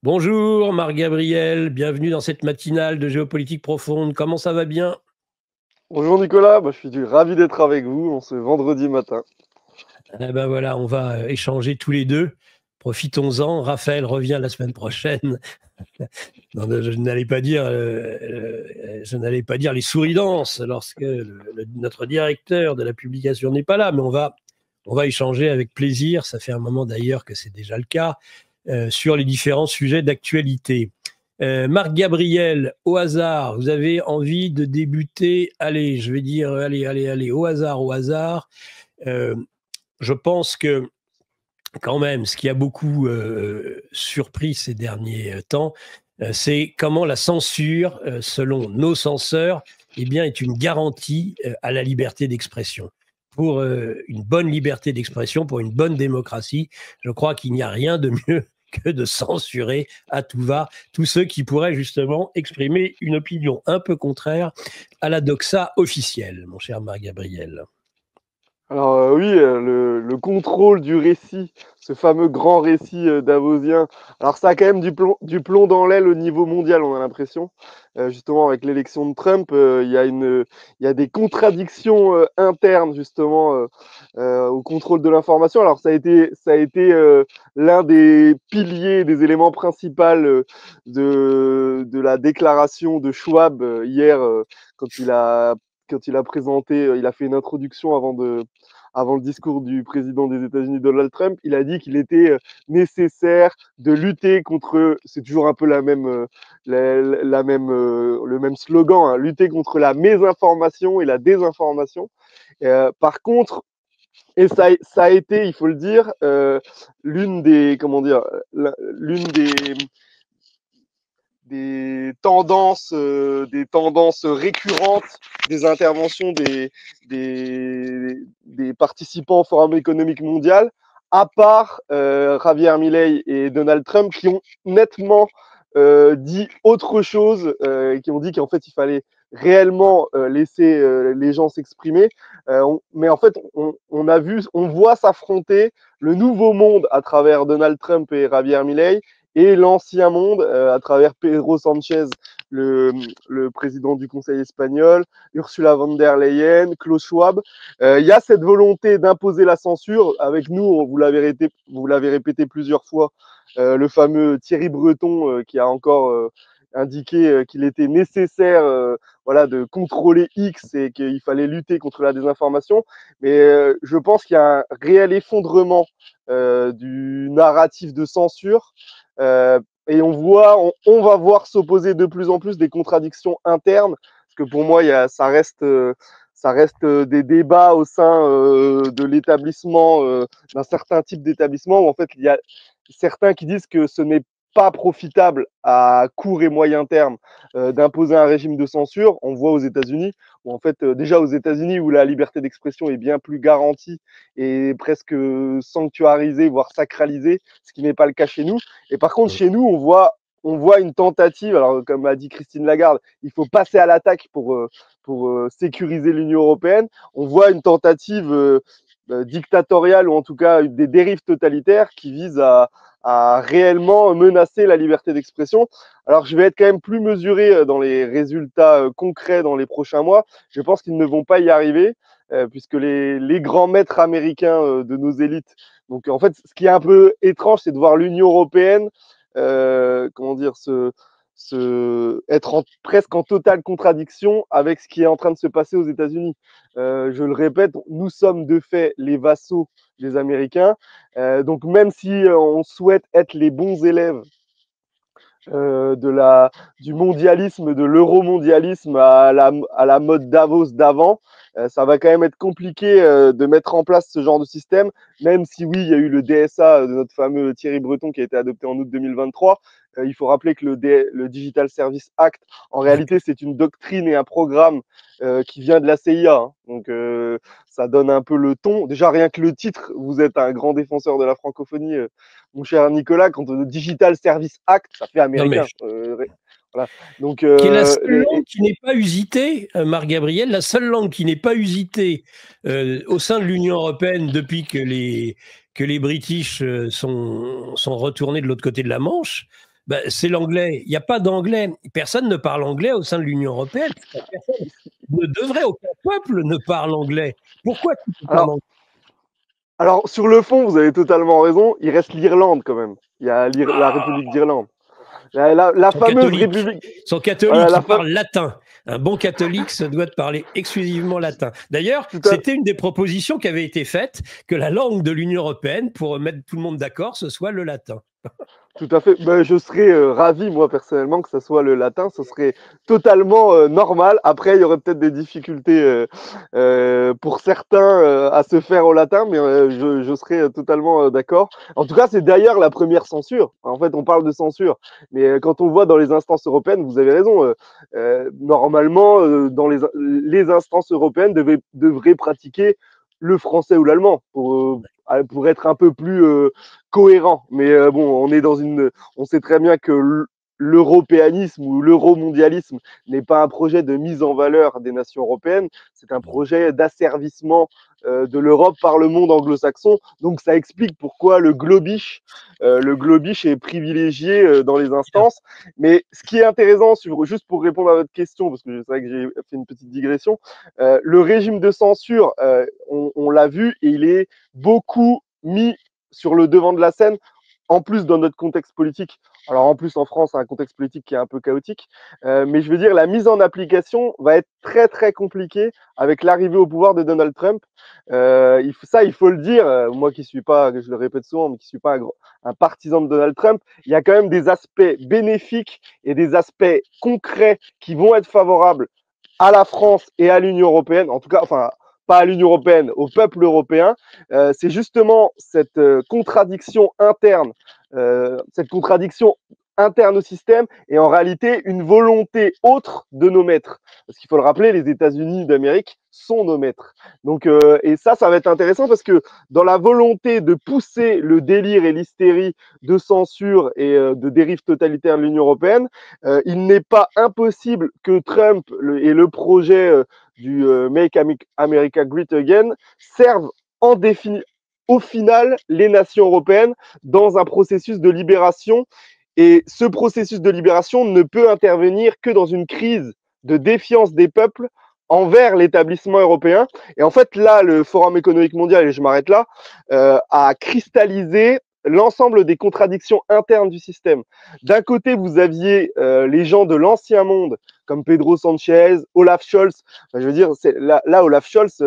Bonjour Marc Gabriel, bienvenue dans cette matinale de géopolitique profonde. Comment ça va bien? Bonjour Nicolas, je suis ravi d'être avec vous en ce vendredi matin. Eh ben voilà, on va échanger tous les deux. Profitons-en. Raphaël revient la semaine prochaine. Non, je n'allais pas dire, les souris-danses lorsque notre directeur de la publication n'est pas là, mais on va échanger avec plaisir. Ça fait un moment d'ailleurs que c'est déjà le cas sur les différents sujets d'actualité. Marc Gabriel, au hasard, vous avez envie de débuter? Allez, je vais dire, allez, au hasard. Euh, je pense que quand même, ce qui a beaucoup surpris ces derniers temps, c'est comment la censure, selon nos censeurs, eh bien, est une garantie à la liberté d'expression. Pour une bonne liberté d'expression, pour une bonne démocratie, je crois qu'il n'y a rien de mieux que de censurer à tout va tous ceux qui pourraient justement exprimer une opinion un peu contraire à la doxa officielle, mon cher Marc Gabriel. Alors oui, le contrôle du récit, ce fameux grand récit davosien, alors ça a quand même du plomb dans l'aile au niveau mondial, on a l'impression. Justement, avec l'élection de Trump, il y a des contradictions internes justement au contrôle de l'information. Alors ça a été l'un des piliers, des éléments principaux de la déclaration de Schwab hier quand il a présenté, il a fait une introduction avant le discours du président des États-Unis, Donald Trump. Il a dit qu'il était nécessaire de lutter contre, c'est toujours un peu le même slogan, hein, lutter contre la mésinformation et la désinformation. Par contre, et ça a été, il faut le dire, l'une des, comment dire, l'une des tendances récurrentes des interventions des participants au Forum économique mondial, à part Javier Milei et Donald Trump, qui ont nettement dit autre chose, qui ont dit qu'en fait il fallait réellement laisser les gens s'exprimer. Mais en fait, on voit s'affronter le nouveau monde à travers Donald Trump et Javier Milei et l'ancien monde à travers Pedro Sanchez, le, le président du Conseil espagnol, Ursula von der Leyen, Klaus Schwab. Il y a cette volonté d'imposer la censure. Avec nous, vous l'avez répété plusieurs fois, le fameux Thierry Breton qui a encore indiqué qu'il était nécessaire voilà, de contrôler X et qu'il fallait lutter contre la désinformation. Mais je pense qu'il y a un réel effondrement du narratif de censure. Et on va voir s'opposer de plus en plus des contradictions internes, parce que pour moi, ça reste des débats au sein de l'établissement, d'un certain type d'établissement, où en fait, il y a certains qui disent que ce n'est pas profitable à court et moyen terme d'imposer un régime de censure. On voit aux États-Unis, où en fait, déjà aux États-Unis, où la liberté d'expression est bien plus garantie et presque sanctuarisée, voire sacralisée, ce qui n'est pas le cas chez nous. Et par contre, chez nous, on voit une tentative, alors comme a dit Christine Lagarde, il faut passer à l'attaque pour sécuriser l'Union européenne. On voit une tentative dictatoriale, ou en tout cas des dérives totalitaires qui visent à réellement menacer la liberté d'expression. Alors je vais être quand même plus mesuré dans les résultats concrets dans les prochains mois. Je pense qu'ils ne vont pas y arriver, puisque les grands maîtres américains de nos élites, donc en fait ce qui est un peu étrange, c'est de voir l'Union européenne comment dire, être presque en totale contradiction avec ce qui est en train de se passer aux États-Unis. Je le répète, nous sommes de fait les vassaux des Américains. Donc même si on souhaite être les bons élèves du mondialisme, de l'euromondialisme à la mode Davos d'avant, ça va quand même être compliqué de mettre en place ce genre de système, même si oui, il y a eu le DSA de notre fameux Thierry Breton qui a été adopté en août 2023. Il faut rappeler que le Digital Service Act, en réalité, c'est une doctrine et un programme qui vient de la CIA. Hein. Donc, ça donne un peu le ton. Déjà, rien que le titre, vous êtes un grand défenseur de la francophonie, mon cher Nicolas, quand le Digital Service Act, ça fait Non mais américain. Voilà. Donc, qui est la seule langue qui n'est pas usitée, Marc Gabriel, la seule langue qui n'est pas usitée au sein de l'Union européenne depuis que les British sont retournés de l'autre côté de la Manche, Ben, c'est l'anglais. Il n'y a pas d'anglais. Personne ne parle anglais au sein de l'Union européenne. Personne ne devrait, aucun peuple ne parle anglais. Pourquoi tu peux parler anglais? Alors, sur le fond, vous avez totalement raison. Il reste l'Irlande quand même. Il y a la République d'Irlande. La fameuse République. Son catholique, il parle latin. Un bon catholique se doit de parler exclusivement latin. D'ailleurs, c'était une des propositions qui avait été faite, que la langue de l'Union européenne, pour mettre tout le monde d'accord, ce soit le latin. Tout à fait. Ben, je serais ravi, moi, personnellement, que ce soit le latin. Ce serait totalement normal. Après, il y aurait peut-être des difficultés pour certains à se faire au latin, mais je serais totalement d'accord. En tout cas, c'est d'ailleurs la première censure. En fait, on parle de censure. Mais quand on voit dans les instances européennes, vous avez raison, normalement, dans les instances européennes devraient pratiquer le français ou l'allemand pour être un peu plus cohérent. Mais bon, on sait très bien que l'européanisme ou l'euromondialisme n'est pas un projet de mise en valeur des nations européennes, c'est un projet d'asservissement de l'Europe par le monde anglo-saxon. Donc ça explique pourquoi le globish est privilégié dans les instances. Mais ce qui est intéressant, juste pour répondre à votre question, parce que c'est vrai que j'ai fait une petite digression, le régime de censure, on l'a vu, et il est beaucoup mis sur le devant de la scène, en plus dans notre contexte politique. Alors en plus en France, un contexte politique qui est un peu chaotique, mais je veux dire, la mise en application va être très très compliquée avec l'arrivée au pouvoir de Donald Trump. Il faut le dire, moi qui suis pas, je le répète souvent, mais qui suis pas un partisan de Donald Trump, il y a quand même des aspects bénéfiques et des aspects concrets qui vont être favorables à la France et à l'Union européenne, en tout cas, enfin, pas à l'Union européenne, au peuple européen. C'est justement cette contradiction interne, au système, et en réalité une volonté autre de nos maîtres. Parce qu'il faut le rappeler, les États-Unis d'Amérique sont nos maîtres. Donc, et ça va être intéressant parce que dans la volonté de pousser le délire et l'hystérie de censure et de dérive totalitaire de l'Union européenne, il n'est pas impossible que Trump et le projet du Make America Great Again servent au final les nations européennes dans un processus de libération. Et ce processus de libération ne peut intervenir que dans une crise de défiance des peuples envers l'établissement européen. Et en fait, là, le Forum économique mondial, et je m'arrête là, a cristallisé l'ensemble des contradictions internes du système. D'un côté, vous aviez les gens de l'ancien monde, comme Pedro Sanchez, Olaf Scholz. Enfin, je veux dire, là, Olaf Scholz,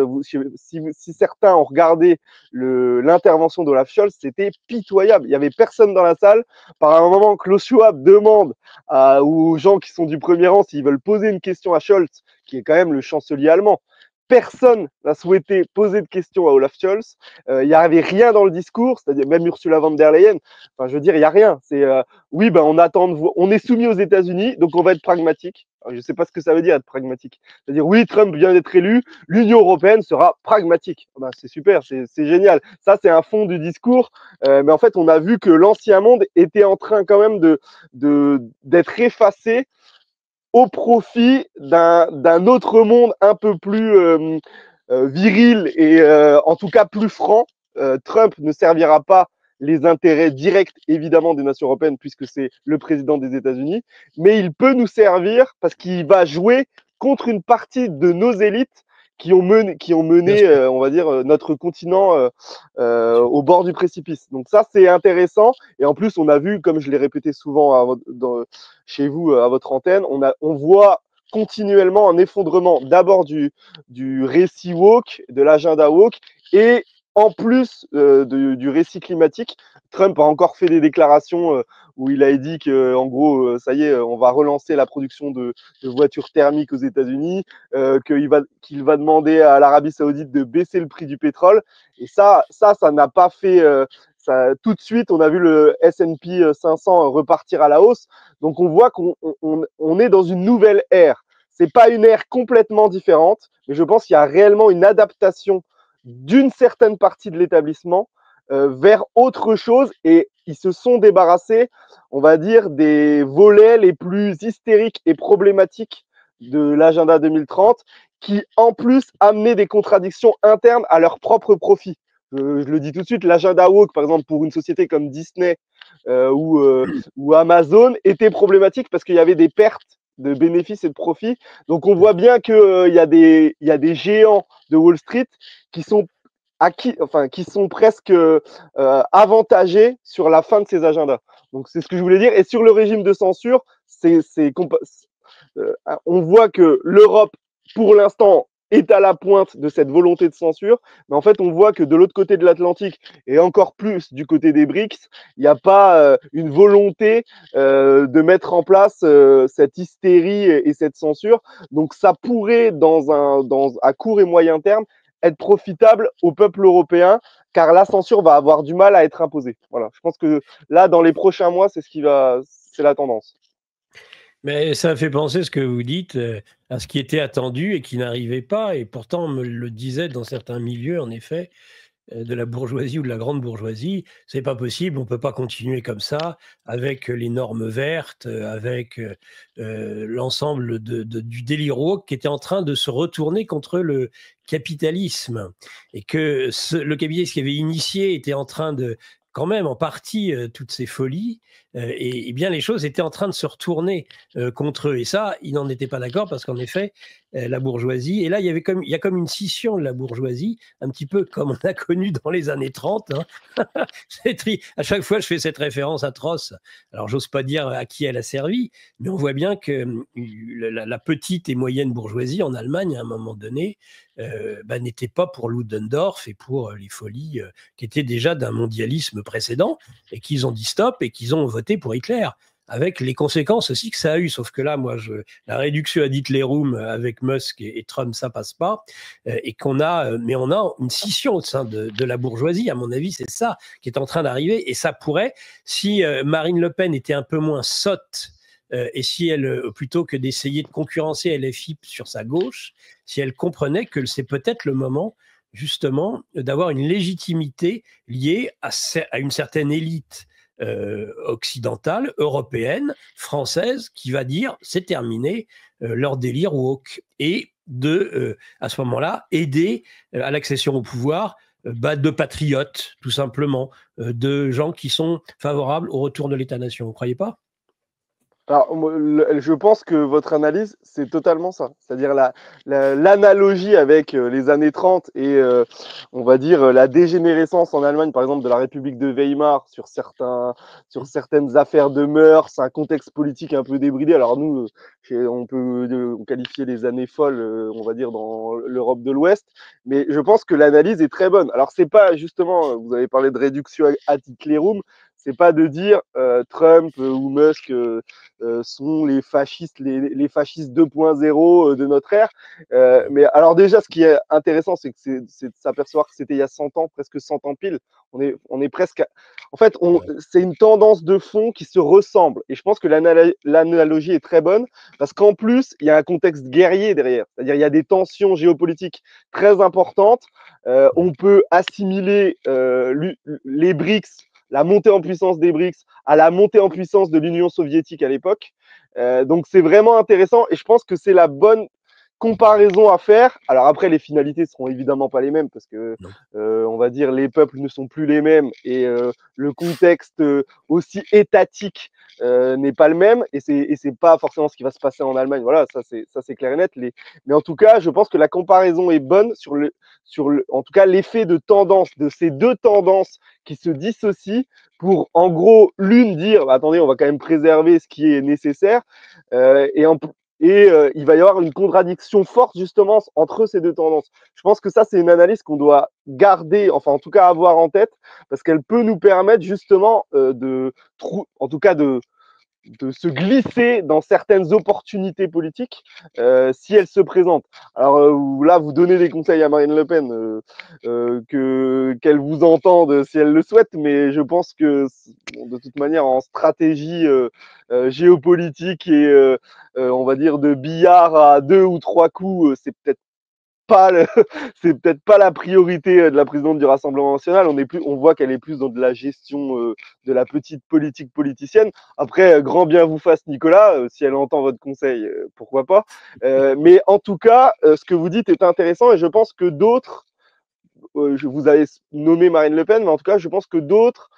si certains ont regardé l'intervention d'Olaf Scholz, c'était pitoyable. Il n'y avait personne dans la salle. Par un moment, Klaus Schwab demande aux gens qui sont du premier rang s'ils veulent poser une question à Scholz, qui est quand même le chancelier allemand. Personne n'a souhaité poser de questions à Olaf Scholz. Il n'y avait rien dans le discours, c'est-à-dire même Ursula von der Leyen. Enfin, je veux dire, il n'y a rien. C'est oui, ben on attend de vous. On est soumis aux États-Unis, donc on va être pragmatique. Alors, je ne sais pas ce que ça veut dire être pragmatique. C'est-à-dire oui, Trump vient d'être élu, l'Union européenne sera pragmatique. Ben, c'est super, c'est génial. Ça, c'est un fond du discours. Mais en fait, on a vu que l'ancien monde était en train quand même d'être effacé au profit d'un autre monde un peu plus viril et en tout cas plus franc. Trump ne servira pas les intérêts directs, évidemment, des nations européennes, puisque c'est le président des États-Unis, mais il peut nous servir parce qu'il va jouer contre une partie de nos élites qui ont mené on va dire, notre continent au bord du précipice. Donc ça, c'est intéressant. Et en plus, on a vu, comme je l'ai répété souvent chez vous, à votre antenne, on voit continuellement un effondrement d'abord du récit woke, de l'agenda woke, et en plus du récit climatique. Trump a encore fait des déclarations où il a dit que, en gros, ça y est, on va relancer la production de voitures thermiques aux États-Unis, qu'il va demander à l'Arabie Saoudite de baisser le prix du pétrole. Et ça n'a pas fait. Tout de suite, on a vu le S&P 500 repartir à la hausse. Donc, on voit qu'on est dans une nouvelle ère. C'est pas une ère complètement différente, mais je pense qu'il y a réellement une adaptation d'une certaine partie de l'établissement vers autre chose, et ils se sont débarrassés, on va dire, des volets les plus hystériques et problématiques de l'agenda 2030 qui, en plus, amenaient des contradictions internes à leur propre profit. je le dis tout de suite, l'agenda woke, par exemple, pour une société comme Disney ou Amazon, était problématique parce qu'il y avait des pertes de bénéfices et de profits. Donc on voit bien qu'il y a des géants de Wall Street qui sont qui sont presque avantagés sur la fin de ces agendas. Donc c'est ce que je voulais dire. Et sur le régime de censure, on voit que l'Europe, pour l'instant, est à la pointe de cette volonté de censure, mais en fait, on voit que de l'autre côté de l'Atlantique, et encore plus du côté des BRICS, il n'y a pas une volonté de mettre en place cette hystérie et cette censure. Donc, ça pourrait, à court et moyen terme, être profitable au peuple européen, car la censure va avoir du mal à être imposée. Voilà, je pense que là, dans les prochains mois, c'est la tendance. Mais ça fait penser ce que vous dites à ce qui était attendu et qui n'arrivait pas. Et pourtant, on me le disait dans certains milieux, en effet, de la bourgeoisie ou de la grande bourgeoisie. C'est pas possible, on peut pas continuer comme ça avec les normes vertes, avec l'ensemble du délire woke qui était en train de se retourner contre le capitalisme. Et que le capitalisme qui avait initié était en train de quand même en partie toutes ces folies, et bien les choses étaient en train de se retourner contre eux. Et ça, ils n'en étaient pas d'accord parce qu'en effet, la bourgeoisie, et là, il y a comme une scission de la bourgeoisie, un petit peu comme on a connu dans les années 30. Hein. À chaque fois, je fais cette référence atroce. Alors, j'ose pas dire à qui elle a servi, mais on voit bien que la petite et moyenne bourgeoisie en Allemagne, à un moment donné, n'était pas pour Ludendorff et pour les folies qui étaient déjà d'un mondialisme précédent, et qu'ils ont dit stop et qu'ils ont voté pour Hitler, avec les conséquences aussi que ça a eu. Sauf que là, la réduction ad Hitlerum avec Musk et Trump, ça passe pas. Et mais on a une scission au sein de la bourgeoisie. À mon avis, c'est ça qui est en train d'arriver. Et ça pourrait, si Marine Le Pen était un peu moins sotte, et si elle, plutôt que d'essayer de concurrencer LFI sur sa gauche, si elle comprenait que c'est peut-être le moment, justement, d'avoir une légitimité liée à une certaine élite occidentale, européenne, française, qui va dire c'est terminé, leur délire woke, et à ce moment-là, aider à l'accession au pouvoir de patriotes, tout simplement, de gens qui sont favorables au retour de l'État-nation. Vous ne croyez pas ? Alors, je pense que votre analyse, c'est totalement ça. C'est-à-dire l'analogie avec les années 30 et, on va dire, la dégénérescence en Allemagne, par exemple, de la République de Weimar sur certaines affaires de mœurs, un contexte politique un peu débridé. Alors, nous, on peut qualifier les années folles, on va dire, dans l'Europe de l'Ouest. Mais je pense que l'analyse est très bonne. Alors, c'est pas justement, vous avez parlé de réduction ad Hitlerum, c'est pas de dire Trump ou Musk sont les fascistes 2.0 de notre ère. Mais alors déjà, ce qui est intéressant, c'est de s'apercevoir que c'était il y a 100 ans, presque 100 ans pile. On est presque... En fait, c'est une tendance de fond qui se ressemble. Et je pense que l'analogie est très bonne parce qu'en plus, il y a un contexte guerrier derrière. C'est-à-dire il y a des tensions géopolitiques très importantes. On peut assimiler les BRICS, la montée en puissance des BRICS, à la montée en puissance de l'Union soviétique à l'époque. Donc c'est vraiment intéressant et je pense que c'est la bonne comparaison à faire. Alors après, les finalités seront évidemment pas les mêmes parce que, on va dire, les peuples ne sont plus les mêmes et le contexte aussi étatique n'est pas le même et c'est pas forcément ce qui va se passer en Allemagne. Voilà, ça c'est clair et net. Mais en tout cas, je pense que la comparaison est bonne en tout cas, l'effet de tendance de ces deux tendances qui se dissocient pour, en gros, l'une dire, bah, attendez, on va quand même préserver ce qui est nécessaire il va y avoir une contradiction forte justement entre ces deux tendances. Je pense que ça, c'est une analyse qu'on doit garder, enfin en tout cas avoir en tête, parce qu'elle peut nous permettre justement en tout cas de se glisser dans certaines opportunités politiques si elles se présentent. Alors là, vous donnez des conseils à Marine Le Pen qu'elle vous entende si elle le souhaite, mais je pense que de toute manière, en stratégie géopolitique et on va dire de billard à 2 ou 3 coups, c'est peut-être pas la priorité de la présidente du Rassemblement national. On voit qu'elle est plus dans de la gestion de la petite politique politicienne. Après, grand bien vous fasse, Nicolas, si elle entend votre conseil, pourquoi pas. Mais en tout cas, ce que vous dites est intéressant et je pense que d'autres vous avez nommé Marine Le Pen, mais en tout cas, je pense que d'autres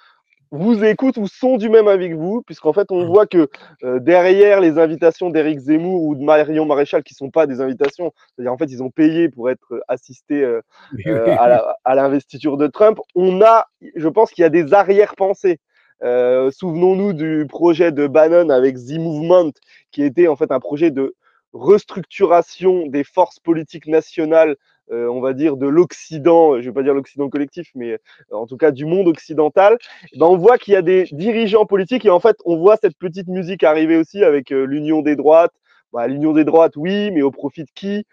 vous écoutent ou sont du même avis que vous, puisqu'en fait, on voit que derrière les invitations d'Éric Zemmour ou de Marion Maréchal, qui ne sont pas des invitations, c'est-à-dire en fait, ils ont payé pour être assistés à l'investiture de Trump, je pense qu'il y a des arrière-pensées. Souvenons-nous du projet de Bannon avec The Movement, qui était en fait un projet de restructuration des forces politiques nationales, on va dire de l'Occident, je ne vais pas dire l'Occident collectif, mais en tout cas du monde occidental. Ben, on voit qu'il y a des dirigeants politiques et en fait, on voit cette petite musique arriver aussi avec l'union des droites. Bah, l'union des droites, oui, mais au profit de qui?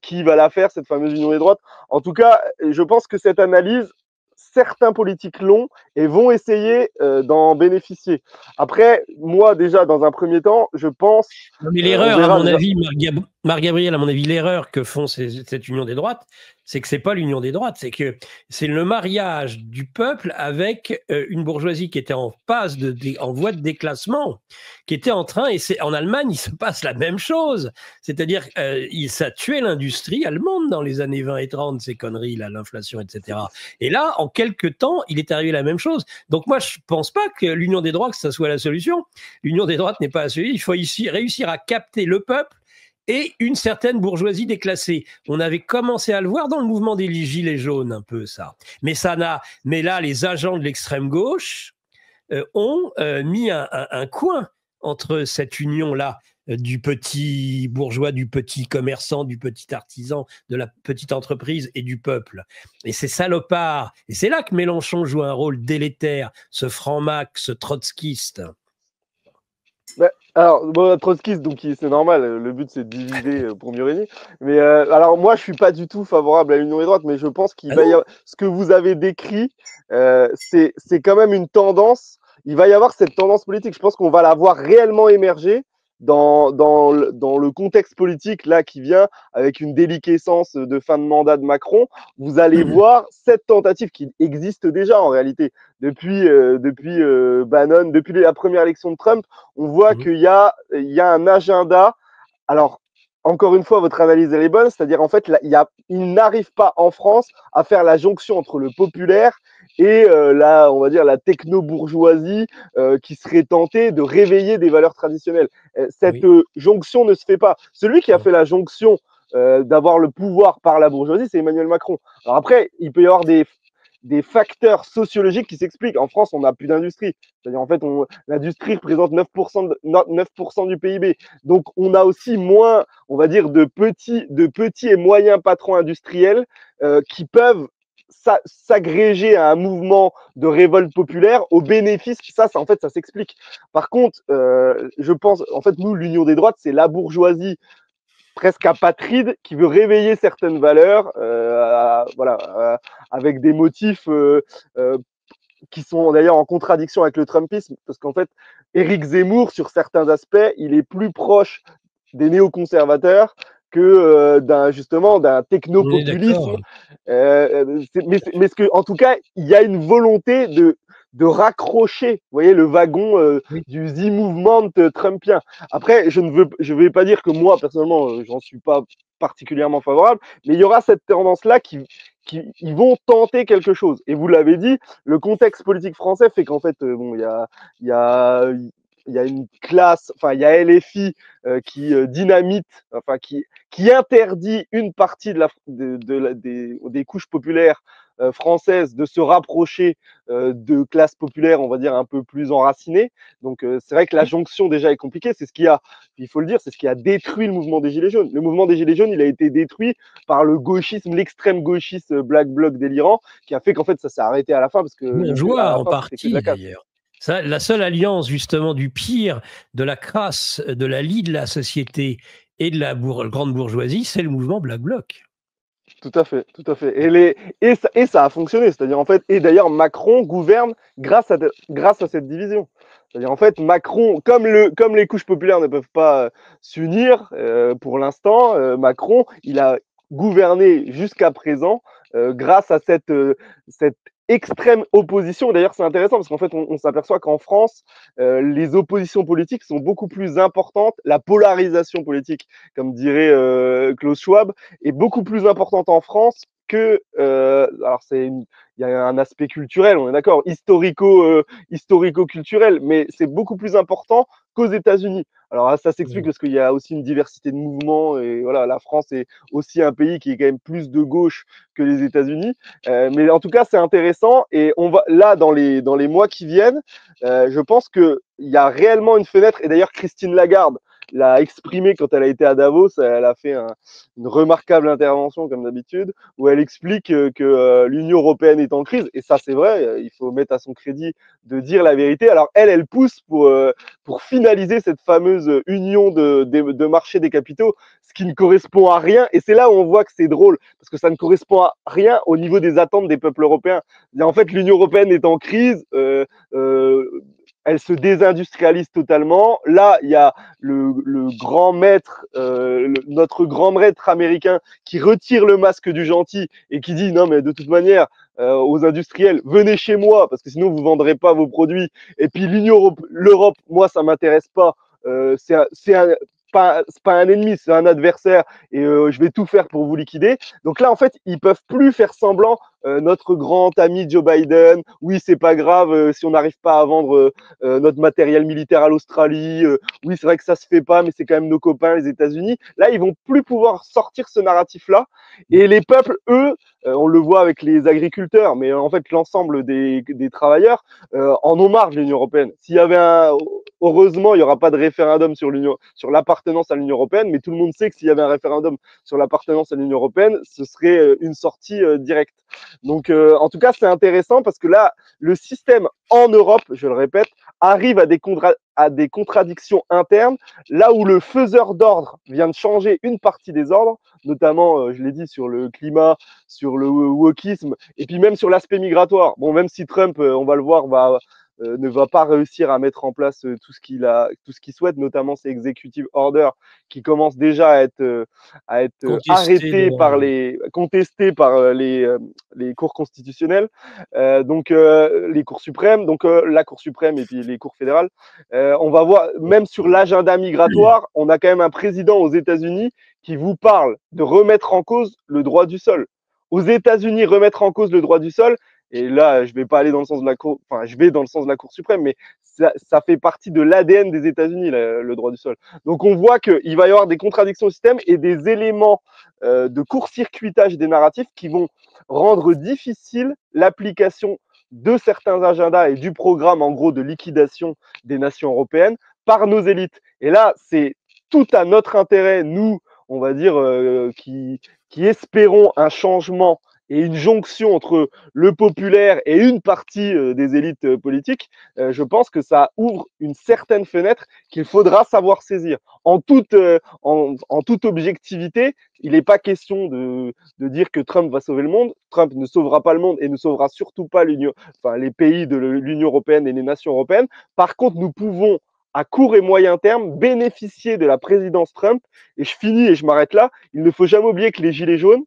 Qui va la faire, cette fameuse union des droites? En tout cas, je pense que cette analyse, certains politiques l'ont et vont essayer d'en bénéficier. Après, moi, déjà, dans un premier temps, je pense... Non, mais l'erreur, à mon avis, Marc Gabriel, à mon avis, l'erreur que font cette union des droites, c'est que c'est pas l'union des droites, c'est que c'est le mariage du peuple avec une bourgeoisie qui était en en voie de déclassement, qui était en train, et en Allemagne, il se passe la même chose. C'est-à-dire, ça a tué l'industrie allemande dans les années 20 et 30, ces conneries, là, l'inflation, etc. Et là, en quelques temps, il est arrivé la même chose. Donc moi, je pense pas que l'union des droites, que ça soit la solution. L'union des droites n'est pas la solution. Il faut ici réussir à capter le peuple et une certaine bourgeoisie déclassée. On avait commencé à le voir dans le mouvement des Gilets jaunes, un peu ça. Mais là, les agents de l'extrême gauche ont mis un coin entre cette union-là du petit bourgeois, du petit commerçant, du petit artisan, de la petite entreprise et du peuple. Et c'est salopard. Et c'est là que Mélenchon joue un rôle délétère, ce franc-mac, ce trotskiste. Alors, bon, trotskiste, donc c'est normal, le but c'est de diviser pour mieux régner. Mais alors, moi je suis pas du tout favorable à l'union des droites, mais je pense qu'il va y avoir. Ce que vous avez décrit, c'est quand même une tendance. Il va y avoir cette tendance politique. Je pense qu'on va la voir réellement émerger dans le contexte politique là qui vient avec une déliquescence de fin de mandat de Macron. Vous allez voir cette tentative qui existe déjà en réalité depuis Bannon, depuis la première élection de Trump. On voit qu'il y a un agenda. Alors, encore une fois, votre analyse elle est bonne, c'est-à-dire en fait, là, il n'arrive pas en France à faire la jonction entre le populaire et on va dire la techno-bourgeoisie qui serait tentée de réveiller des valeurs traditionnelles. Cette jonction ne se fait pas. Celui qui a fait la jonction d'avoir le pouvoir par la bourgeoisie, c'est Emmanuel Macron. Alors après, il peut y avoir des facteurs sociologiques qui s'expliquent. En France, on n'a plus d'industrie. C'est-à-dire, en fait, l'industrie représente 9% du PIB. Donc, on a aussi moins, on va dire, de petits et moyens patrons industriels qui peuvent s'agréger à un mouvement de révolte populaire au bénéfice. En fait, ça s'explique. Par contre, je pense, en fait, nous, l'union des droites, c'est la bourgeoisie presque apatride qui veut réveiller certaines valeurs, avec des motifs qui sont d'ailleurs en contradiction avec le Trumpisme, parce qu'en fait, Éric Zemmour, sur certains aspects, il est plus proche des néoconservateurs que d'un technopopulisme. Mais en tout cas, il y a une volonté de raccrocher, vous voyez, le wagon du The Movement trumpien. Après, je vais pas dire que moi, personnellement, j'en suis pas particulièrement favorable, mais il y aura cette tendance-là qui ils vont tenter quelque chose. Et vous l'avez dit, le contexte politique français fait qu'en fait, il y a une classe, enfin, il y a LFI qui dynamite, enfin, qui interdit une partie des couches populaires françaises de se rapprocher de classes populaires, on va dire, un peu plus enracinées. Donc, c'est vrai que la jonction déjà est compliquée. C'est ce qui a, il faut le dire, c'est ce qui a détruit le mouvement des Gilets jaunes. Le mouvement des Gilets jaunes, il a été détruit par le gauchisme, l'extrême gauchisme Black Bloc délirant, qui a fait qu'en fait, ça s'est arrêté à la fin parce que. Bourgeois, en partie, d'ailleurs. La seule alliance, justement, du pire, de la crasse, de la lie de la société et de la grande bourgeoisie, c'est le mouvement Black Bloc. Tout à fait, tout à fait. Et ça a fonctionné, c'est-à-dire en fait, et d'ailleurs Macron gouverne grâce à cette division. C'est-à-dire en fait, Macron, comme les couches populaires ne peuvent pas s'unir pour l'instant, Macron, il a gouverné jusqu'à présent grâce à cette extrême opposition. D'ailleurs, c'est intéressant parce qu'en fait, on s'aperçoit qu'en France, les oppositions politiques sont beaucoup plus importantes. La polarisation politique, comme dirait Klaus Schwab, est beaucoup plus importante en France que, alors il y a un aspect culturel, on est d'accord, historico-culturel, mais c'est beaucoup plus important qu'aux États-Unis. Alors ça s'explique parce qu'il y a aussi une diversité de mouvements et voilà, la France est aussi un pays qui est quand même plus de gauche que les États-Unis. Mais en tout cas, c'est intéressant et on va là dans les mois qui viennent, je pense que il y a réellement une fenêtre. Et d'ailleurs, Christine Lagarde l'a exprimé quand elle a été à Davos. Elle a fait une remarquable intervention, comme d'habitude, où elle explique que l'Union européenne est en crise. Et ça, c'est vrai, il faut mettre à son crédit de dire la vérité. Alors, elle pousse pour finaliser cette fameuse union de marché des capitaux, ce qui ne correspond à rien. Et c'est là où on voit que c'est drôle, parce que ça ne correspond à rien au niveau des attentes des peuples européens. Et en fait, l'Union européenne est en crise. Elle se désindustrialise totalement. Là, il y a le grand maître, notre grand maître américain qui retire le masque du gentil et qui dit non mais de toute manière aux industriels, venez chez moi parce que sinon vous vendrez pas vos produits. Et puis l'Europe, moi ça m'intéresse pas. C'est pas un ennemi, c'est un adversaire et je vais tout faire pour vous liquider. Donc là, en fait, ils peuvent plus faire semblant. Notre grand ami Joe Biden, oui, c'est pas grave si on n'arrive pas à vendre notre matériel militaire à l'Australie. Oui, c'est vrai que ça se fait pas, mais c'est quand même nos copains, les États-Unis. Là, ils vont plus pouvoir sortir ce narratif-là. Et les peuples, eux, on le voit avec les agriculteurs, mais en fait, l'ensemble des travailleurs en ont marre de l'Union européenne. S'il y avait heureusement, il n'y aura pas de référendum sur l'appartenance à l'Union européenne, mais tout le monde sait que s'il y avait un référendum sur l'appartenance à l'Union européenne, ce serait une sortie directe. Donc, en tout cas, c'est intéressant parce que là, le système en Europe, je le répète, arrive à des contradictions internes, là où le faiseur d'ordre vient de changer une partie des ordres, notamment, je l'ai dit, sur le climat, sur le wokisme, et puis même sur l'aspect migratoire. Bon, même si Trump, on va le voir, ne va pas réussir à mettre en place tout ce qu'il souhaite, notamment ces executive orders qui commencent déjà à être contestés par les cours constitutionnelles, donc les cours suprêmes, donc la Cour suprême et puis les cours fédérales. On va voir, même sur l'agenda migratoire, on a quand même un président aux États-Unis qui vous parle de remettre en cause le droit du sol. Aux États-Unis, remettre en cause le droit du sol. Et là, je vais pas aller dans le sens de la Cour, enfin, je vais dans le sens de la Cour suprême, mais ça fait partie de l'ADN des États-Unis, le droit du sol. Donc, on voit qu'il va y avoir des contradictions au système et des éléments de court-circuitage des narratifs qui vont rendre difficile l'application de certains agendas et du programme, en gros, de liquidation des nations européennes par nos élites. Et là, c'est tout à notre intérêt, nous, on va dire, qui espérons un changement et une jonction entre le populaire et une partie des élites politiques, je pense que ça ouvre une certaine fenêtre qu'il faudra savoir saisir. En toute objectivité, il n'est pas question de dire que Trump va sauver le monde. Trump ne sauvera pas le monde et ne sauvera surtout pas les pays de l'Union européenne et les nations européennes. Par contre, nous pouvons à court et moyen terme, bénéficier de la présidence Trump. Et je finis et je m'arrête là. Il ne faut jamais oublier que les Gilets jaunes,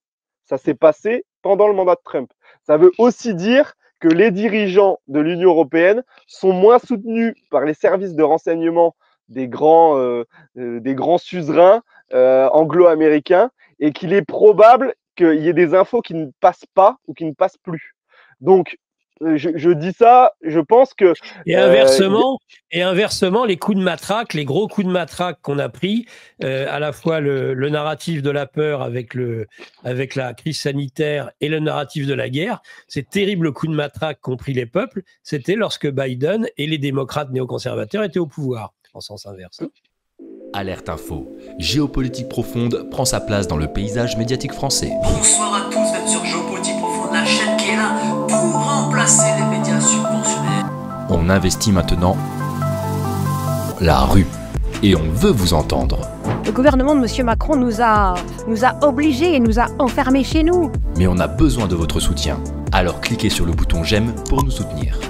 ça s'est passé pendant le mandat de Trump. Ça veut aussi dire que les dirigeants de l'Union européenne sont moins soutenus par les services de renseignement des grands suzerains anglo-américains et qu'il est probable qu'il y ait des infos qui ne passent pas ou qui ne passent plus. Donc, je dis ça, je pense que… Et inversement, les coups de matraque, les gros coups de matraque qu'on a pris, à la fois le narratif de la peur avec la crise sanitaire et le narratif de la guerre, ces terribles coups de matraque qu'ont pris les peuples, c'était lorsque Biden et les démocrates néoconservateurs étaient au pouvoir, en sens inverse. Alerte Info. Géopolitique profonde prend sa place dans le paysage médiatique français. Bonsoir à tous, vous êtes sur Géopolitique profonde, la chaîne qui est là pour remplacer les médias subventionnés. On investit maintenant la rue et on veut vous entendre. Le gouvernement de M. Macron nous a obligés et nous a enfermés chez nous. Mais on a besoin de votre soutien. Alors cliquez sur le bouton j'aime pour nous soutenir.